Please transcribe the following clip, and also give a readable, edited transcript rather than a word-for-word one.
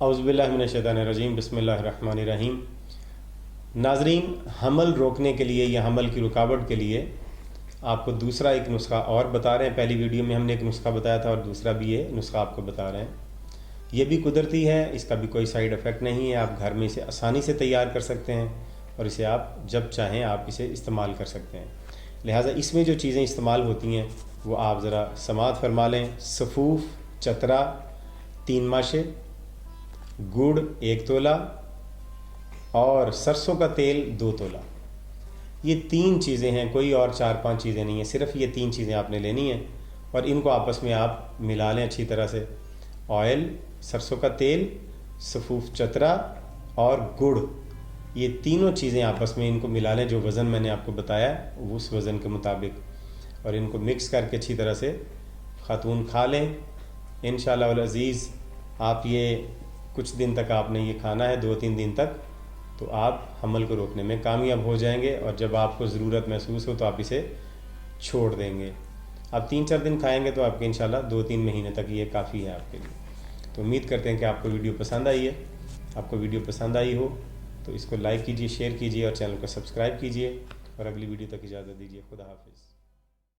औज़ुबिल्लाहि मिनश्शैतानिर्रजीम बिस्मिल्लाहिर्रहमानिर्रहीम। नाज़रीन, हमल रोकने के लिए या हमल की रुकावट के लिए आपको दूसरा एक नुस्खा और बता रहे हैं। पहली वीडियो में हमने एक नुस्खा बताया था और दूसरा भी ये नुस्खा आपको बता रहे हैं। ये भी कुदरती है, इसका भी कोई साइड इफ़ेक्ट नहीं है। आप घर में इसे आसानी से तैयार कर सकते हैं और इसे आप जब चाहें आप इसे इस्तेमाल कर सकते हैं। लिहाजा इसमें जो चीज़ें इस्तेमाल होती हैं वो आप ज़रा समाअत फरमा लें। सफ़ूफ, चतरा 3 माशे, गुड़ 1 तोला और सरसों का तेल 2 तोला। ये 3 चीज़ें हैं, कोई और 4-5 चीज़ें नहीं हैं, सिर्फ ये 3 चीज़ें आपने लेनी हैं और इनको आपस में आप मिला लें अच्छी तरह से। ऑयल, सरसों का तेल, सफ़ूफ चतरा और गुड़, ये तीनों चीज़ें आपस में इनको मिला लें। जो वज़न मैंने आपको बताया उस वज़न के मुताबिक, और इनको मिक्स करके अच्छी तरह से ख़ातून खा लें। इंशाअल्लाह वल अज़ीज़ आप ये कुछ दिन तक आपने ये खाना है, 2-3 दिन तक, तो आप हमल को रोकने में कामयाब हो जाएंगे। और जब आपको ज़रूरत महसूस हो तो आप इसे छोड़ देंगे। आप 3-4 दिन खाएंगे तो आपके इंशाअल्लाह 2-3 महीने तक ये काफ़ी है आपके लिए। तो उम्मीद करते हैं कि आपको वीडियो पसंद आई है। आपको वीडियो पसंद आई हो तो इसको लाइक कीजिए, शेयर कीजिए और चैनल को सब्सक्राइब कीजिए। और अगली वीडियो तक इजाज़त दीजिए। खुदा हाफिज़।